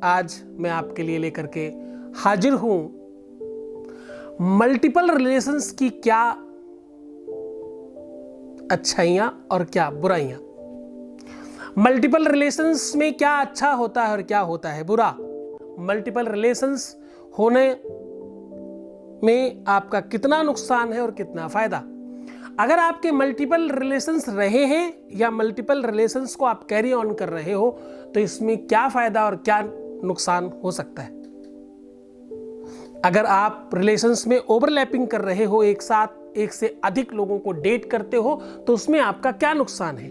आज मैं आपके लिए लेकर के हाजिर हूं मल्टीपल रिलेशंस की क्या अच्छाइयां और क्या बुराइयां। मल्टीपल रिलेशंस में क्या अच्छा होता है और क्या होता है बुरा। मल्टीपल रिलेशंस होने में आपका कितना नुकसान है और कितना फायदा। अगर आपके मल्टीपल रिलेशंस रहे हैं या मल्टीपल रिलेशंस को आप कैरी ऑन कर रहे हो तो इसमें क्या फायदा और क्या नुकसान हो सकता है। अगर आप रिलेशंस में ओवरलैपिंग कर रहे हो, एक साथ एक से अधिक लोगों को डेट करते हो तो उसमें आपका क्या नुकसान है।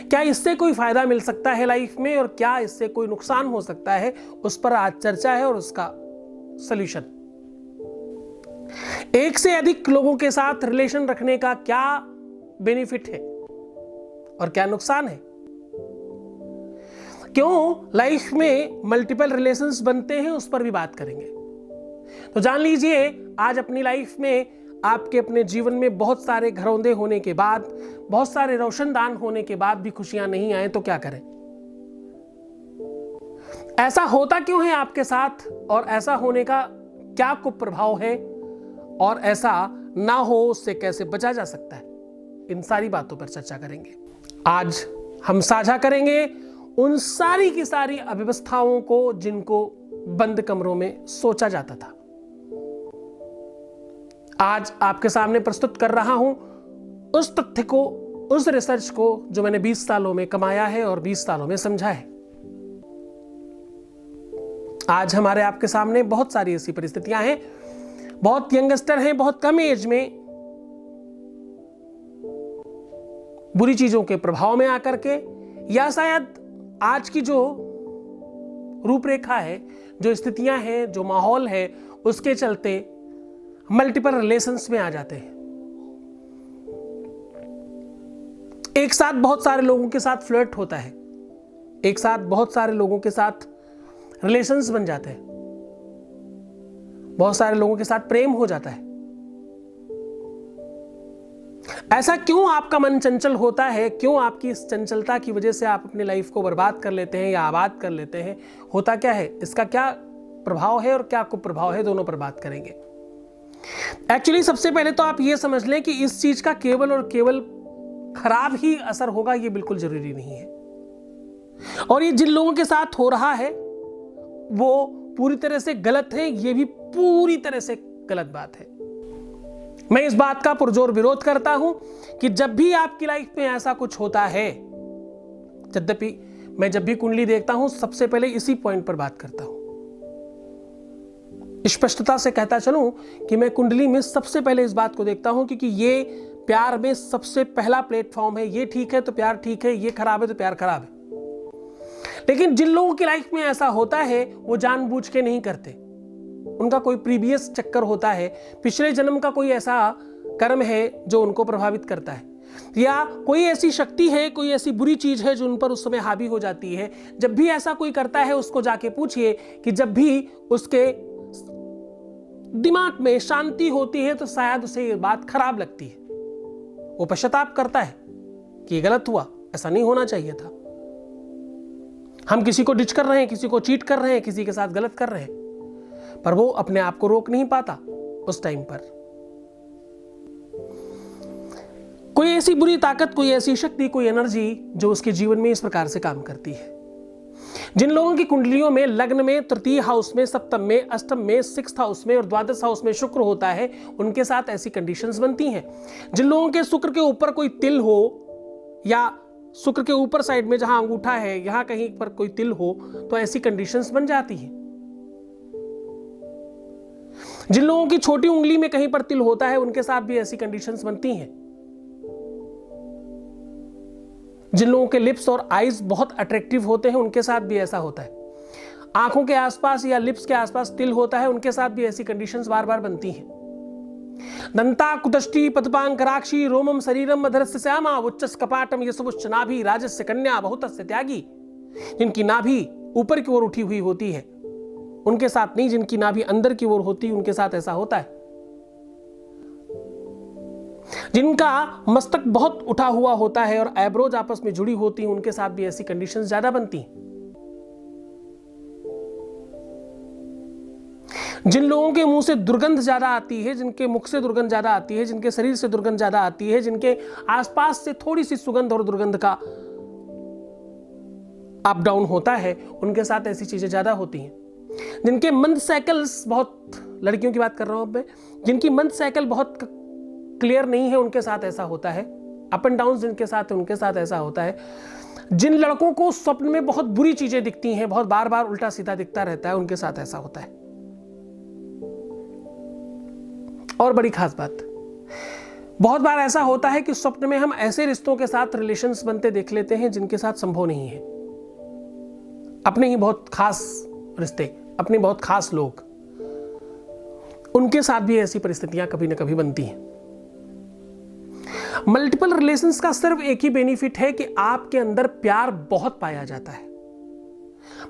क्या इससे कोई फायदा मिल सकता है लाइफ में और क्या इससे कोई नुकसान हो सकता है, उस पर आज चर्चा है और उसका सॉल्यूशन। एक से अधिक लोगों के साथ रिलेशन रखने का क्या बेनिफिट है और क्या नुकसान है। क्यों लाइफ में मल्टीपल रिलेशंस बनते हैं, उस पर भी बात करेंगे। तो जान लीजिए, आज अपनी लाइफ में आपके अपने जीवन में बहुत सारे घरौंदे होने के बाद, बहुत सारे रोशनदान होने के बाद भी खुशियां नहीं आए तो क्या करें। ऐसा होता क्यों है आपके साथ और ऐसा होने का क्या कुप्रभाव है और ऐसा ना हो उससे कैसे बचा जा सकता है, इन सारी बातों पर चर्चा करेंगे। आज हम साझा करेंगे उन सारी की सारी अव्यवस्थाओं को जिनको बंद कमरों में सोचा जाता था। आज आपके सामने प्रस्तुत कर रहा हूं उस तथ्य को, उस रिसर्च को जो मैंने 20 सालों में कमाया है और 20 सालों में समझा है। आज हमारे आपके सामने बहुत सारी ऐसी परिस्थितियां हैं, बहुत यंगस्टर हैं, बहुत कम एज में बुरी चीजों के प्रभाव में आकर के, या शायद आज की जो रूपरेखा है, जो स्थितियां हैं, जो माहौल है, उसके चलते मल्टीपल रिलेशंस में आ जाते हैं। एक साथ बहुत सारे लोगों के साथ फ्लर्ट होता है, एक साथ बहुत सारे लोगों के साथ रिलेशंस बन जाते हैं, बहुत सारे लोगों के साथ प्रेम हो जाता है। ऐसा क्यों आपका मन चंचल होता है, क्यों आपकी इस चंचलता की वजह से आप अपनी लाइफ को बर्बाद कर लेते हैं या आबाद कर लेते हैं, होता क्या है, इसका क्या प्रभाव है और क्या कुप्रभाव है, दोनों पर बात करेंगे। एक्चुअली सबसे पहले तो आप यह समझ लें कि इस चीज का केवल और केवल खराब ही असर होगा, यह बिल्कुल जरूरी नहीं है। और ये जिन लोगों के साथ हो रहा है वो पूरी तरह से गलत है, यह भी पूरी तरह से गलत बात है। मैं इस बात का पुरजोर विरोध करता हूं कि जब भी आपकी लाइफ में ऐसा कुछ होता है, यद्यपि मैं जब भी कुंडली देखता हूं सबसे पहले इसी पॉइंट पर बात करता हूं। स्पष्टता से कहता चलूं कि मैं कुंडली में सबसे पहले इस बात को देखता हूं क्योंकि ये प्यार में सबसे पहला प्लेटफॉर्म है। ये ठीक है तो प्यार ठीक है, ये खराब है तो प्यार खराब है। लेकिन जिन लोगों की लाइफ में ऐसा होता है वो जानबूझ के नहीं करते, उनका कोई प्रीवियस चक्कर होता है, पिछले जन्म का कोई ऐसा कर्म है जो उनको प्रभावित करता है, या कोई ऐसी शक्ति है, कोई ऐसी बुरी चीज है जो उन पर उस समय हावी हो जाती है। जब भी ऐसा कोई करता है उसको जाके पूछिए कि जब भी उसके दिमाग में शांति होती है तो शायद उसे ये बात खराब लगती है, वो पश्चाताप करता है कि ये गलत हुआ, ऐसा नहीं होना चाहिए था। हम किसी को डिच कर रहे हैं, किसी को चीट कर रहे हैं, किसी के साथ गलत कर रहे हैं, पर वो अपने आप को रोक नहीं पाता उस टाइम पर। कोई ऐसी बुरी ताकत, कोई ऐसी शक्ति, कोई एनर्जी जो उसके जीवन में इस प्रकार से काम करती है। जिन लोगों की कुंडलियों में लग्न में, तृतीय हाउस में, सप्तम में, अष्टम में, सिक्स्थ हाउस में और द्वादश हाउस में शुक्र होता है, उनके साथ ऐसी कंडीशंस बनती हैं। जिन लोगों के शुक्र के ऊपर कोई तिल हो या शुक्र के ऊपर साइड में जहां अंगूठा है यहां कहीं पर कोई तिल हो तो ऐसी कंडीशंस बन जाती हैं। जिन लोगों की छोटी उंगली में कहीं पर तिल होता है उनके साथ भी ऐसी कंडीशंस बनती हैं। जिन लोगों के लिप्स और आईज बहुत अट्रैक्टिव होते हैं उनके साथ भी ऐसा होता है। आंखों के आसपास या लिप्स के आसपास तिल होता है, उनके साथ भी ऐसी कंडीशंस बार बार बनती हैं। दंता कुदष्टि पदपांकराक्षी रोमम शरीरम अधरस्य श्यामा उच्चस कपाटम यशवुच्च नाभि राजस्य कन्या बहुतस्य त्यागी। जिनकी नाभि ऊपर की ओर उठी हुई होती है उनके साथ नहीं, जिनकी नाभि अंदर की ओर होती है उनके साथ ऐसा होता है। जिनका मस्तक बहुत उठा हुआ होता है और आईब्रोज आपस में जुड़ी होती हैं उनके साथ भी ऐसी कंडीशंस ज्यादा बनती हैं। जिन लोगों के मुंह से दुर्गंध ज्यादा आती है, जिनके मुख से दुर्गंध ज्यादा आती है, जिनके शरीर से दुर्गंध ज्यादा आती है, जिनके आसपास से थोड़ी सी सुगंध और दुर्गंध का अप डाउन होता है, उनके साथ ऐसी चीजें ज्यादा होती हैं। जिनके मंथ साइकिल्स बहुत, लड़कियों की बात कर रहा हूं अब मैं, जिनकी मंथ साइकिल बहुत क्लियर नहीं है, उनके साथ ऐसा होता है। अप एंड डाउन जिनके साथ है, उनके साथ ऐसा होता है। जिन लड़कों को स्वप्न में बहुत बुरी चीजें दिखती हैं, बहुत बार बार उल्टा सीधा दिखता रहता है, उनके साथ ऐसा होता है। और बड़ी खास बात, बहुत बार ऐसा होता है कि स्वप्न में हम ऐसे रिश्तों के साथ रिलेशंस बनते देख लेते हैं जिनके साथ संभव नहीं है। अपने ही बहुत खास रिश्ते, अपने बहुत खास लोग, उनके साथ भी ऐसी परिस्थितियां कभी ना कभी बनती हैं। मल्टीपल रिलेशंस का सिर्फ एक ही बेनिफिट है कि आपके अंदर प्यार बहुत पाया जाता है।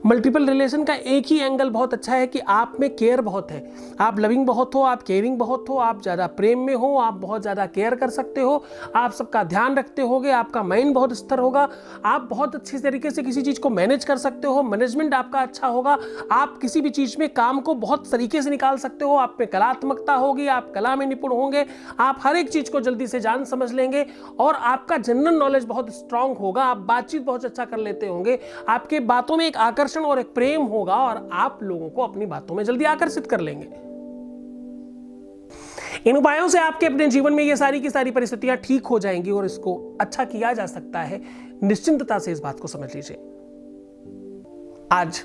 मल्टीपल रिलेशन का एक ही एंगल बहुत अच्छा है कि आप में केयर बहुत है, आप लविंग बहुत हो, आप केयरिंग बहुत हो, आप ज्यादा प्रेम में हो, आप बहुत ज्यादा केयर कर सकते हो, आप सबका ध्यान रखते होगे, आपका माइंड बहुत स्थिर होगा, आप बहुत अच्छी तरीके से किसी चीज को मैनेज कर सकते हो, मैनेजमेंट आपका अच्छा होगा, आप किसी भी चीज में काम को बहुत तरीके से निकाल सकते हो, आप में कलात्मकता होगी, आप कला में निपुण होंगे, आप हर एक चीज को जल्दी से जान समझ लेंगे और आपका जनरल नॉलेज बहुत स्ट्रांग होगा, आप बातचीत बहुत अच्छा कर लेते होंगे, आपके बातों में एक आकर्षण और एक प्रेम होगा और आप लोगों को अपनी बातों में जल्दी आकर्षित कर लेंगे। इन उपायों से आपके अपने जीवन में ये सारी की सारी परिस्थितियां ठीक हो जाएंगी और इसको अच्छा किया जा सकता है। निश्चिंतता से इस बात को समझ लीजिए। आज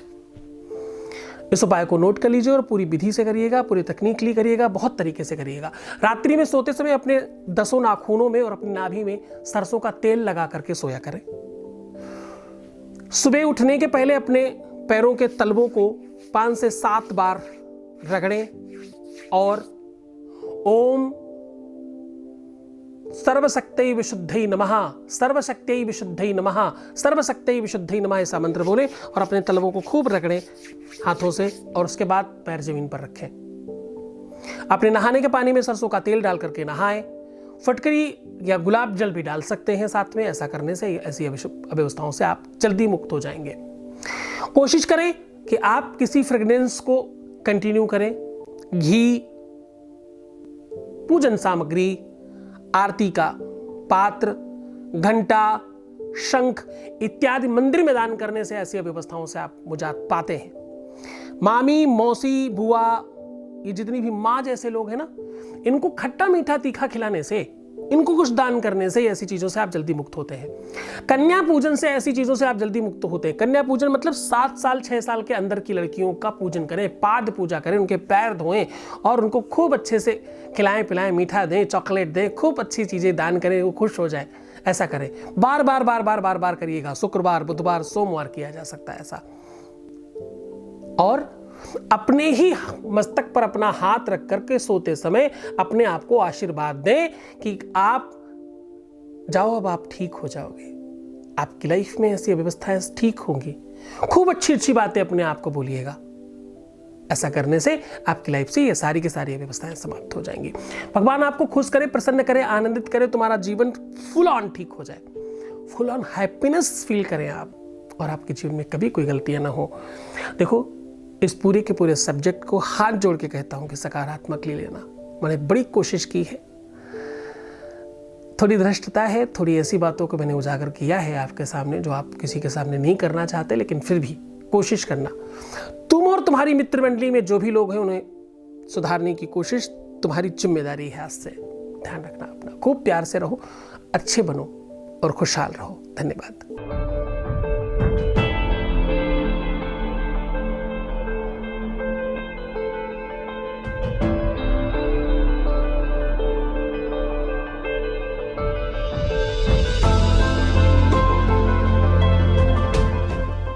इस उपाय को नोट कर लीजिए और पूरी विधि से करिएगा, पूरी तकनीकली करिएगा, बहुत तरीके से करिएगा। रात्रि में सोते समय अपने 10 नाखूनों में और अपनी नाभि में सरसों का तेल लगा करके सोया करें। सुबह उठने के पहले अपने पैरों के तलवों को 5 से 7 बार रगड़ें और ओम सर्वशक्तै विशुद्धै नमः, सर्वशक्तै विशुद्धै नमः, सर्वशक्तै विशुद्धै नमः ऐसा मंत्र बोलें और अपने तलवों को खूब रगड़ें हाथों से और उसके बाद पैर जमीन पर रखें। अपने नहाने के पानी में सरसों का तेल डाल करके नहाएं। फटकरी या गुलाब जल भी डाल सकते हैं साथ में। ऐसा करने से ऐसी अव्यवस्थाओं से आप जल्दी मुक्त हो जाएंगे। कोशिश करें कि आप किसी फ्रेग्रेंस को कंटिन्यू करें। घी, पूजन सामग्री, आरती का पात्र, घंटा, शंख इत्यादि मंदिर में दान करने से ऐसी अव्यवस्थाओं से आप मुजात पाते हैं। मामी, मौसी, बुआ, ये जितनी भी माँ जैसे लोग हैं ना, इनको खट्टा मीठा तीखा खिलाने से, इनको कुछ दान करने से ऐसी चीजों से आप जल्दी मुक्त होते हैं। कन्या पूजन से ऐसी चीजों से आप जल्दी मुक्त होते हैं। कन्या पूजन मतलब 7 साल 6 साल के अंदर की लड़कियों का पूजन करें, पाद पूजा करें, उनके पैर धोएं और उनको खूब अच्छे से खिलाएं पिलाएं, मीठा दें, चॉकलेट दें, खूब अच्छी चीजें दान करें, वो खुश हो जाए। ऐसा करें, बार बार बार बार बार बार करिएगा। शुक्रवार, बुधवार, सोमवार किया जा सकता है ऐसा। और अपने ही मस्तक पर अपना हाथ रख करके सोते समय अपने आप को आशीर्वाद दें कि आप जाओ, अब आप ठीक हो जाओगे, आपकी लाइफ में ऐसी व्यवस्थाएं ठीक होंगी। खूब अच्छी अच्छी बातें अपने आप को बोलिएगा। ऐसा करने से आपकी लाइफ से ये सारी की सारी व्यवस्थाएं समाप्त हो जाएंगी। भगवान आपको खुश करे, प्रसन्न करे, आनंदित करे, तुम्हारा जीवन फुल ऑन ठीक हो जाए, फुल ऑन हैप्पीनेस फील करें आप और आपके जीवन में कभी कोई गलतियां ना हो। देखो, इस पूरे के पूरे सब्जेक्ट को हाथ जोड़ के कहता हूं कि सकारात्मक ले लेना। मैंने बड़ी कोशिश की है, थोड़ी धृष्टता है, थोड़ी ऐसी बातों को मैंने उजागर किया है आपके सामने जो आप किसी के सामने नहीं करना चाहते, लेकिन फिर भी कोशिश करना। तुम और तुम्हारी मित्र मंडली में जो भी लोग हैं उन्हें सुधारने की कोशिश तुम्हारी जिम्मेदारी है। आज से ध्यान रखना अपना, खूब प्यार से रहो, अच्छे बनो और खुशहाल रहो। धन्यवाद।